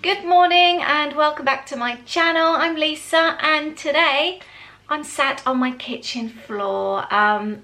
Good morning and welcome back to my channel. I'm Lisa and today I'm sat on my kitchen floor.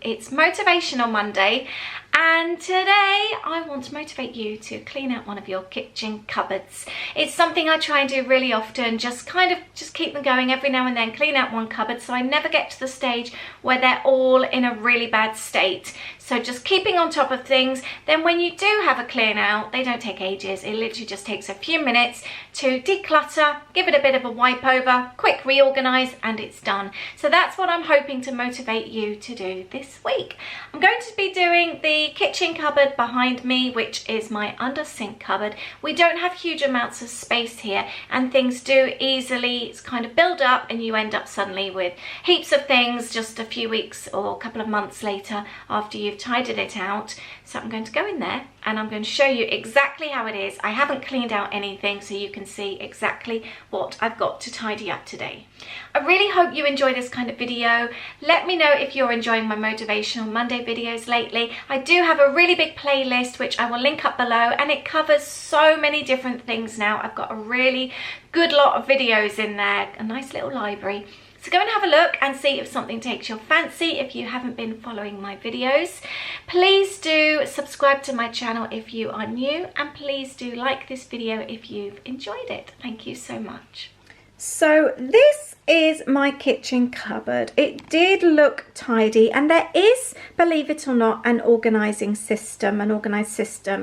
It's Motivational Monday and today I want to motivate you to clean out one of your kitchen cupboards. It's something I try and do really often, just keep them going every now and then, clean out one cupboard so I never get to the stage where they're all in a really bad state. So just keeping on top of things, then when you do have a clean out, they don't take ages. It literally just takes a few minutes to declutter, give it a bit of a wipe over, quick reorganize, and it's done. So that's what I'm hoping to motivate you to do this week. I'm going to be doing the kitchen cupboard behind me, which is my under sink cupboard. We don't have huge amounts of space here and things do easily kind of build up and you end up suddenly with heaps of things just a few weeks or a couple of months later after you've tidied it out. So I'm going to go in there and I'm going to show you exactly how it is. I haven't cleaned out anything so you can see exactly what I've got to tidy up today. I really hope you enjoy this kind of video. Let me know if you're enjoying my Motivational Monday videos lately. I do have a really big playlist which I will link up below and it covers so many different things now. I've got a really good lot of videos in there, a nice little library. So go and have a look and see if something takes your fancy if you haven't been following my videos. Please do subscribe to my channel if you are new and please do like this video if you've enjoyed it. Thank you so much. So this is my kitchen cupboard. It did look tidy and there is, believe it or not, an organized system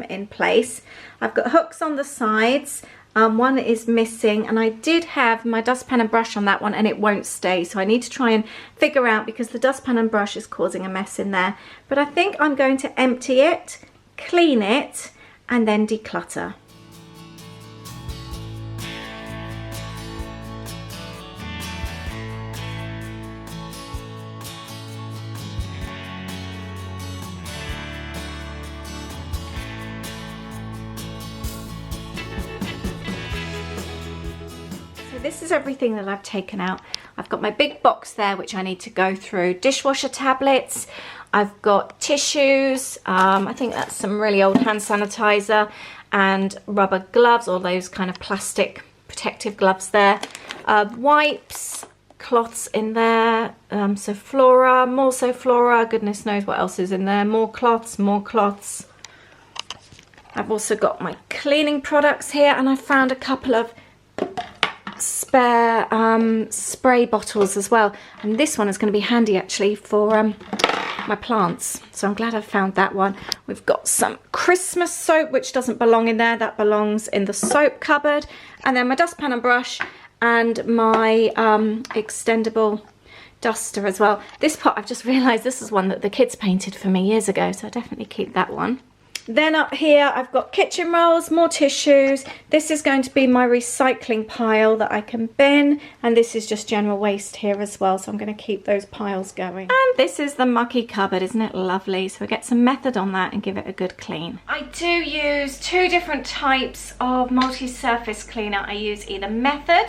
in place. I've got hooks on the sides. One is missing and I did have my dustpan and brush on that one and it won't stay, so I need to try and figure out because the dustpan and brush is causing a mess in there. But I think I'm going to empty it, clean it and then declutter. This is everything that I've taken out. I've got my big box there which I need to go through. Dishwasher tablets, I've got tissues, I think that's some really old hand sanitizer and rubber gloves, or those kind of plastic protective gloves there. Wipes, cloths in there, Soflora, more Soflora, goodness knows what else is in there, more cloths, more cloths. I've also got my cleaning products here and I found a couple of spare spray bottles as well, and this one is going to be handy actually for my plants, so I'm glad I found that one. We've got some Christmas soap which doesn't belong in there, that belongs in the soap cupboard, and then my dustpan and brush and my extendable duster as well. This pot, I've just realized this is one that the kids painted for me years ago, so I definitely keep that one. Then up here I've got kitchen rolls, more tissues. This is going to be my recycling pile that I can bin, and this is just general waste here as well, so I'm going to keep those piles going. And this is the mucky cupboard, isn't it lovely? So I get some method on that and give it a good clean. I do use two different types of multi-surface cleaner. I use either Method,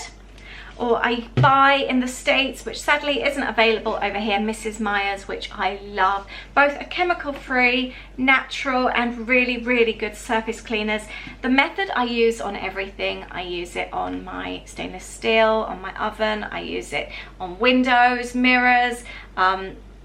or I buy in the States, which sadly isn't available over here, Mrs. Meyer's, which I love. Both are chemical free, natural and really, really good surface cleaners. The Method I use on everything. I use it on my stainless steel, on my oven, I use it on windows, mirrors.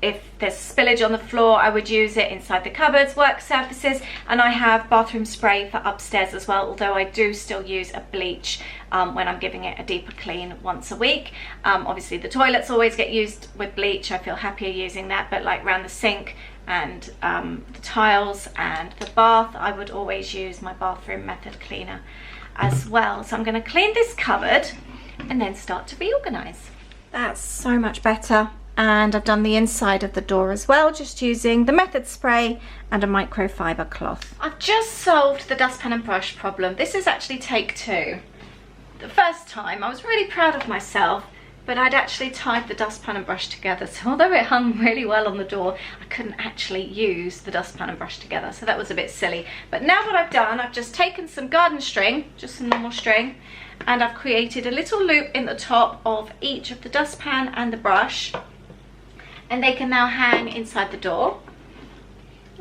If there's spillage on the floor, I would use it inside the cupboards, work surfaces, and I have bathroom spray for upstairs as well, although I do still use a bleach when I'm giving it a deeper clean once a week. Obviously the toilets always get used with bleach, I feel happier using that, but like around the sink and the tiles and the bath, I would always use my bathroom Method cleaner as well. So I'm going to clean this cupboard and then start to reorganize. That's so much better. And I've done the inside of the door as well, just using the Method spray and a microfiber cloth. I've just solved the dustpan and brush problem. This is actually take two. The first time I was really proud of myself, but I'd actually tied the dustpan and brush together, so although it hung really well on the door, I couldn't actually use the dustpan and brush together, so that was a bit silly. But now what I've done, I've just taken some garden string, just some normal string, and I've created a little loop in the top of each of the dustpan and the brush, and they can now hang inside the door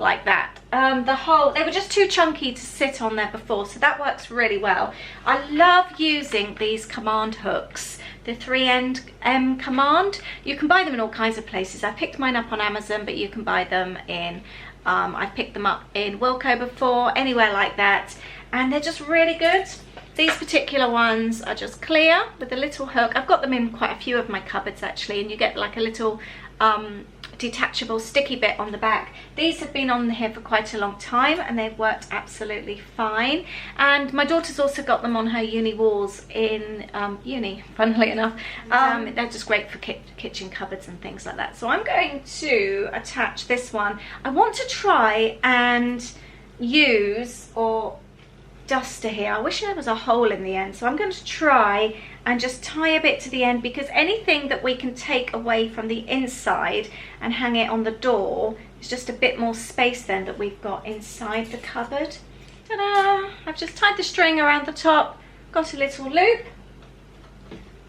like that. They were just too chunky to sit on there before, so that works really well. I love using these command hooks, the 3-end command. You can buy them in all kinds of places. I picked mine up on Amazon, but you can buy them in, I've picked them up in Wilko before, anywhere like that, and they're just really good. These particular ones are just clear with a little hook. I've got them in quite a few of my cupboards actually, and you get like a little detachable sticky bit on the back. These have been on here for quite a long time and they've worked absolutely fine. And my daughter's also got them on her uni walls in uni, funnily enough. They're just great for kitchen cupboards and things like that. So I'm going to attach this one. I want to try and use duster here. I wish there was a hole in the end, so I'm going to try and just tie a bit to the end, because anything that we can take away from the inside and hang it on the door is just a bit more space then that we've got inside the cupboard. Ta-da! I've just tied the string around the top, got a little loop,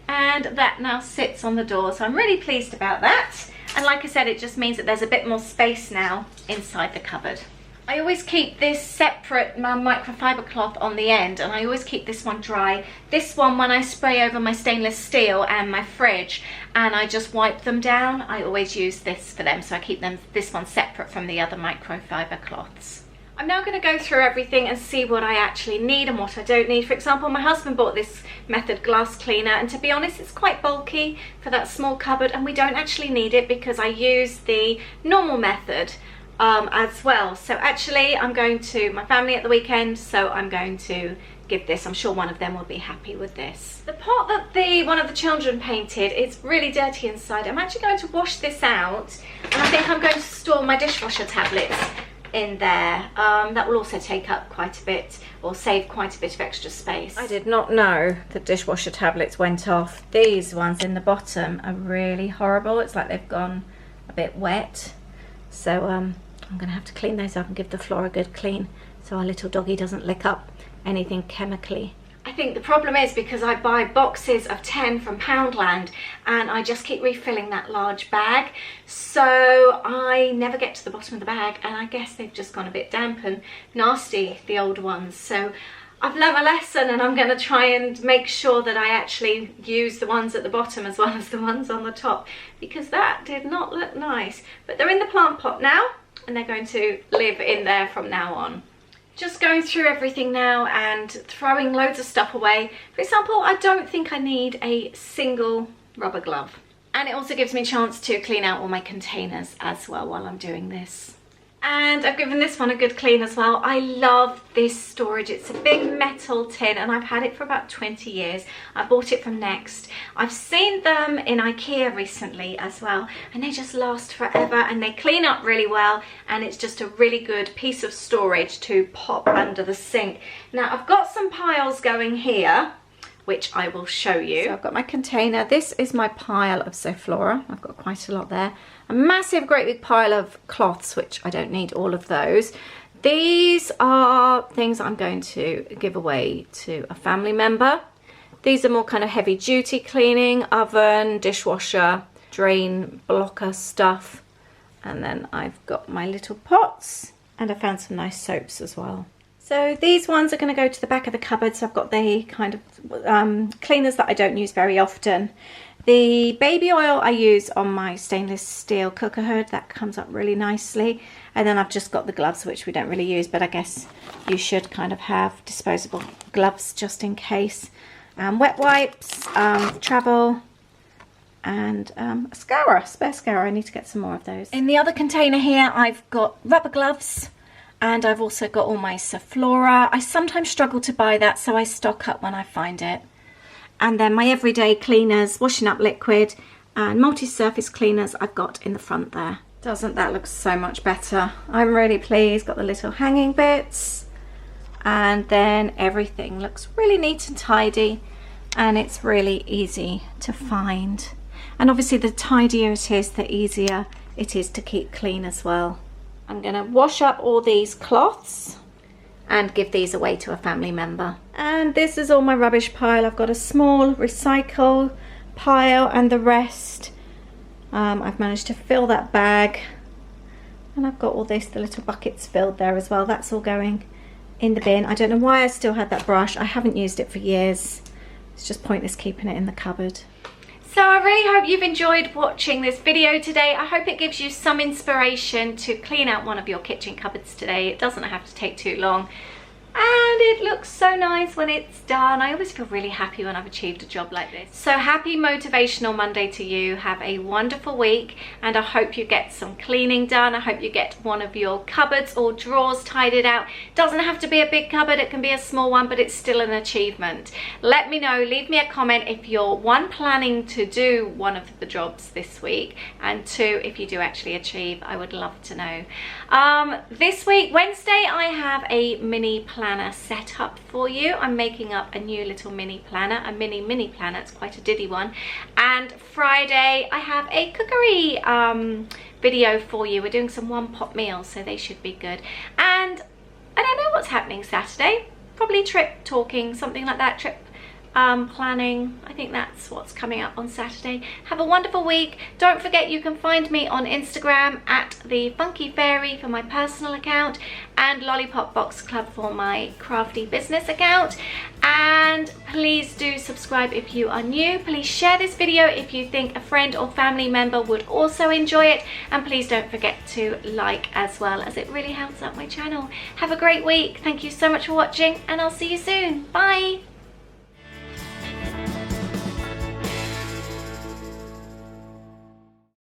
and that now sits on the door, so I'm really pleased about that. And like I said, it just means that there's a bit more space now inside the cupboard. I always keep this separate microfiber cloth on the end, and I always keep this one dry. This one, when I spray over my stainless steel and my fridge and I just wipe them down, I always use this for them, so I keep this one separate from the other microfiber cloths. I'm now going to go through everything and see what I actually need and what I don't need. For example, my husband bought this Method glass cleaner, and to be honest, it's quite bulky for that small cupboard, and we don't actually need it because I use the normal Method as well. So actually I'm going to my family at the weekend, so I'm going to give this. I'm sure one of them will be happy with this. The pot that one of the children painted, it's really dirty inside. I'm actually going to wash this out, and I think I'm going to store my dishwasher tablets in there. That will also take up quite a bit, or save quite a bit of extra space. I did not know the dishwasher tablets went off. These ones in the bottom are really horrible. It's like they've gone a bit wet, so I'm going to have to clean those up and give the floor a good clean so our little doggy doesn't lick up anything chemically. I think the problem is because I buy boxes of 10 from Poundland and I just keep refilling that large bag, so I never get to the bottom of the bag, and I guess they've just gone a bit damp and nasty, the old ones. So I've learned my lesson, and I'm going to try and make sure that I actually use the ones at the bottom as well as the ones on the top, because that did not look nice. But they're in the plant pot now, and they're going to live in there from now on. Just going through everything now and throwing loads of stuff away. For example, I don't think I need a single rubber glove. And it also gives me a chance to clean out all my containers as well while I'm doing this. And I've given this one a good clean as well. I love this storage. It's a big metal tin, and I've had it for about 20 years. I bought it from Next. I've seen them in IKEA recently as well, and they just last forever, and they clean up really well, and it's just a really good piece of storage to pop under the sink. Now I've got some piles going here, which I will show you. So I've got my container. This is my pile of Zoflora. I've got quite a lot there. A massive, great big pile of cloths, which I don't need all of those. These are things I'm going to give away to a family member. These are more kind of heavy duty cleaning, oven, dishwasher, drain blocker stuff. And then I've got my little pots, and I found some nice soaps as well. So these ones are going to go to the back of the cupboard. So I've got the kind of cleaners that I don't use very often. The baby oil I use on my stainless steel cooker hood, that comes up really nicely. And then I've just got the gloves, which we don't really use, but I guess you should kind of have disposable gloves just in case. Wet wipes, travel, and a scourer, spare scourer. I need to get some more of those. In the other container here, I've got rubber gloves. And I've also got all my Zoflora. I sometimes struggle to buy that, so I stock up when I find it. And then my everyday cleaners, washing up liquid, and multi-surface cleaners I've got in the front there. Doesn't that look so much better? I'm really pleased. Got the little hanging bits. And then everything looks really neat and tidy. And it's really easy to find. And obviously the tidier it is, the easier it is to keep clean as well. I'm going to wash up all these cloths and give these away to a family member. And this is all my rubbish pile. I've got a small recycle pile, and the rest I've managed to fill that bag And I've got all this, the little buckets filled there as well. That's all going in the bin. I don't know why I still had that brush. I haven't used it for years. It's just pointless keeping it in the cupboard. So I really hope you've enjoyed watching this video today. I hope it gives you some inspiration to clean out one of your kitchen cupboards today. It doesn't have to take too long. And it looks so nice when it's done. I always feel really happy when I've achieved a job like this. So happy Motivational Monday to you. Have a wonderful week, and I hope you get some cleaning done. I hope you get one of your cupboards or drawers tidied out. Doesn't have to be a big cupboard, it can be a small one, but it's still an achievement. Let me know, leave me a comment if you're one, planning to do one of the jobs this week, and two, if you do actually achieve. I would love to know. This week, Wednesday, I have a mini planner set up for you. I'm making up a new little mini planner, a mini planner. It's quite a diddy one. And Friday I have a cookery video for you. We're doing some one-pot meals, so they should be good. And I don't know what's happening Saturday. Probably trip talking, something like that. Trip planning. I think that's what's coming up on Saturday. Have a wonderful week. Don't forget you can find me on Instagram at the Funky Fairy for my personal account, and Lollipop Box Club for my crafty business account. And please do subscribe if you are new. Please share this video if you think a friend or family member would also enjoy it, and please don't forget to like as well, as it really helps out my channel. Have a great week. Thank you so much for watching, and I'll see you soon. Bye.